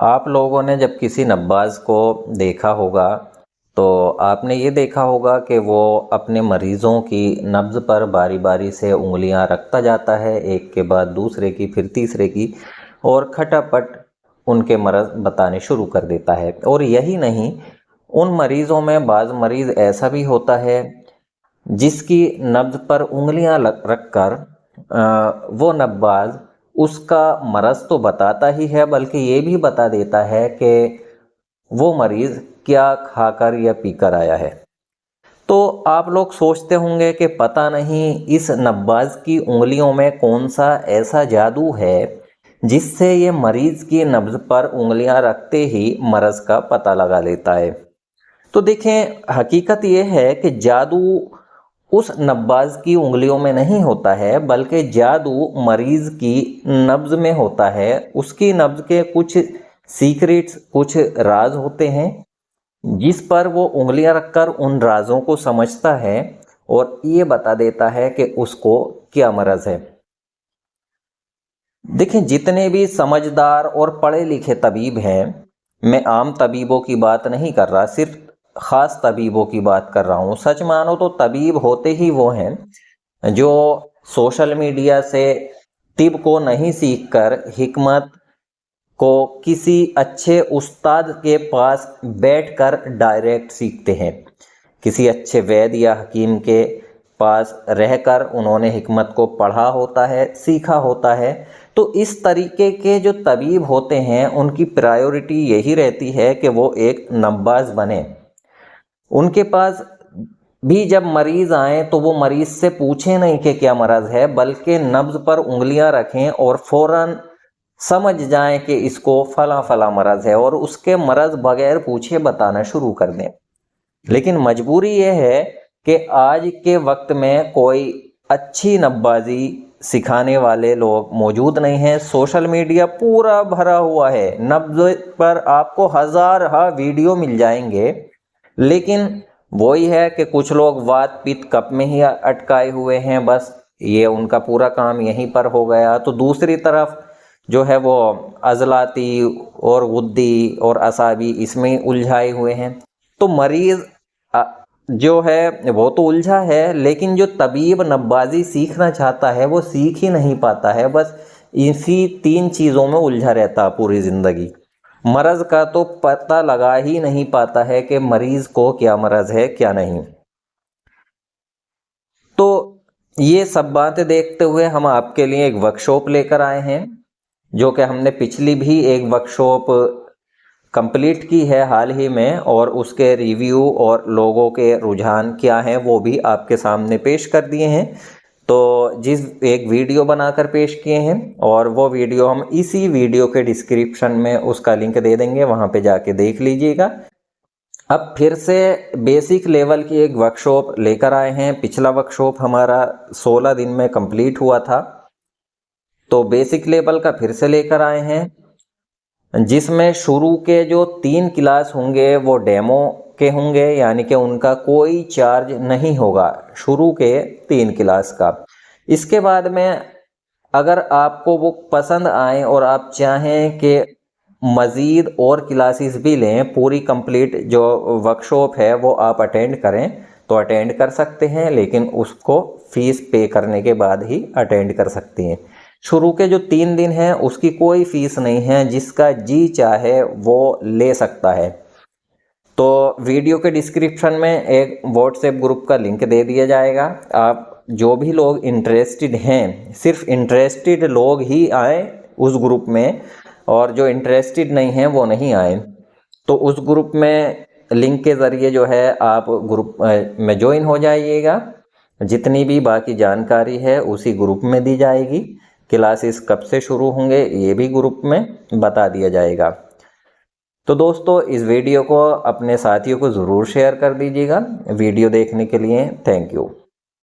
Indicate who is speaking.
Speaker 1: आप लोगों ने जब किसी नब्बाज को देखा होगा तो आपने ये देखा होगा कि वो अपने मरीज़ों की नब्ज़ पर बारी बारी से उंगलियां रखता जाता है, एक के बाद दूसरे की फिर तीसरे की, और खटापट उनके मरज़ बताने शुरू कर देता है। और यही नहीं, उन मरीज़ों में बाज़ मरीज़ ऐसा भी होता है जिसकी नब्ज़ पर उंगलियां रख कर वो नब्बाज उसका मरज़ तो बताता ही है बल्कि ये भी बता देता है कि वो मरीज़ क्या खाकर या पीकर आया है। तो आप लोग सोचते होंगे कि पता नहीं इस नब्बाज की उंगलियों में कौन सा ऐसा जादू है जिससे ये मरीज़ की नब्ज़ पर उंगलियां रखते ही मरज़ का पता लगा लेता है। तो देखें, हकीकत ये है कि जादू उस नब्बाज की उंगलियों में नहीं होता है बल्कि जादू मरीज़ की नब्ज़ में होता है। उसकी नब्ज़ के कुछ सीक्रेट्स, कुछ राज होते हैं जिस पर वो उंगलियां रखकर उन राजों को समझता है और ये बता देता है कि उसको क्या मरज़ है। देखिए, जितने भी समझदार और पढ़े लिखे तबीब हैं, मैं आम तबीबों की बात नहीं कर रहा, सिर्फ ख़ास तबीबों की बात कर रहा हूँ। सच मानो तो तबीब होते ही वो हैं जो सोशल मीडिया से तिब को नहीं सीखकर हिकमत को किसी अच्छे उस्ताद के पास बैठकर डायरेक्ट सीखते हैं। किसी अच्छे वैद्य या हकीम के पास रहकर उन्होंने हिकमत को पढ़ा होता है, सीखा होता है। तो इस तरीके के जो तबीब होते हैं उनकी प्रायोरिटी यही रहती है कि वो एक नब्बाज बने। उनके पास भी जब मरीज़ आए तो वो मरीज़ से पूछें नहीं कि क्या मरज़ है, बल्कि नब्ज़ पर उंगलियां रखें और फ़ौरन समझ जाएं कि इसको फला फला मरज़ है और उसके मरज़ बगैर पूछे बताना शुरू कर दें। लेकिन मजबूरी ये है कि आज के वक्त में कोई अच्छी नब्बाजी सिखाने वाले लोग मौजूद नहीं हैं। सोशल मीडिया पूरा भरा हुआ है, नब्ज़ पर आपको हज़ार वीडियो मिल जाएंगे, लेकिन वही है कि कुछ लोग वात पित्त कप में ही अटकाए हुए हैं, बस ये उनका पूरा काम यहीं पर हो गया। तो दूसरी तरफ जो है वो अजलाती और गुद्दी और असाबी इसमें उलझाए हुए हैं। तो मरीज़ जो है वो तो उलझा है, लेकिन जो तबीब नब्बाजी सीखना चाहता है वो सीख ही नहीं पाता है, बस इसी तीन चीज़ों में उलझा रहता पूरी ज़िंदगी। मरज़ का तो पता लगा ही नहीं पाता है कि मरीज़ को क्या मरज़ है क्या नहीं। तो ये सब बातें देखते हुए हम आपके लिए एक वर्कशॉप लेकर आए हैं, जो कि हमने पिछली भी एक वर्कशॉप कंप्लीट की है हाल ही में, और उसके रिव्यू और लोगों के रुझान क्या हैं वो भी आपके सामने पेश कर दिए हैं। तो जिस एक वीडियो बनाकर पेश किए हैं, और वो वीडियो हम इसी वीडियो के डिस्क्रिप्शन में उसका लिंक दे देंगे, वहाँ पे जाके देख लीजिएगा। अब फिर से बेसिक लेवल की एक वर्कशॉप लेकर आए हैं। पिछला वर्कशॉप हमारा 16 दिन में कंप्लीट हुआ था, तो बेसिक लेवल का फिर से लेकर आए हैं, जिसमें शुरू के जो 3 क्लास होंगे वो डेमो के होंगे, यानी कि उनका कोई चार्ज नहीं होगा शुरू के 3 क्लास का। इसके बाद में अगर आपको वो पसंद आए और आप चाहें कि मज़ीद और क्लासेस भी लें, पूरी कंप्लीट जो वर्कशॉप है वो आप अटेंड करें, तो अटेंड कर सकते हैं, लेकिन उसको फ़ीस पे करने के बाद ही अटेंड कर सकते हैं। शुरू के जो 3 दिन हैं उसकी कोई फ़ीस नहीं है, जिसका जी चाहे वो ले सकता है। तो वीडियो के डिस्क्रिप्शन में एक व्हाट्सएप ग्रुप का लिंक दे दिया जाएगा। आप जो भी लोग इंटरेस्टेड हैं, सिर्फ इंटरेस्टेड लोग ही आए उस ग्रुप में, और जो इंटरेस्टेड नहीं हैं वो नहीं आए। तो उस ग्रुप में लिंक के ज़रिए जो है आप ग्रुप में ज्वाइन हो जाइएगा। जितनी भी बाकी जानकारी है उसी ग्रुप में दी जाएगी। क्लासेस कब से शुरू होंगे ये भी ग्रुप में बता दिया जाएगा। तो दोस्तों, इस वीडियो को अपने साथियों को ज़रूर शेयर कर दीजिएगा। वीडियो देखने के लिए थैंक यू।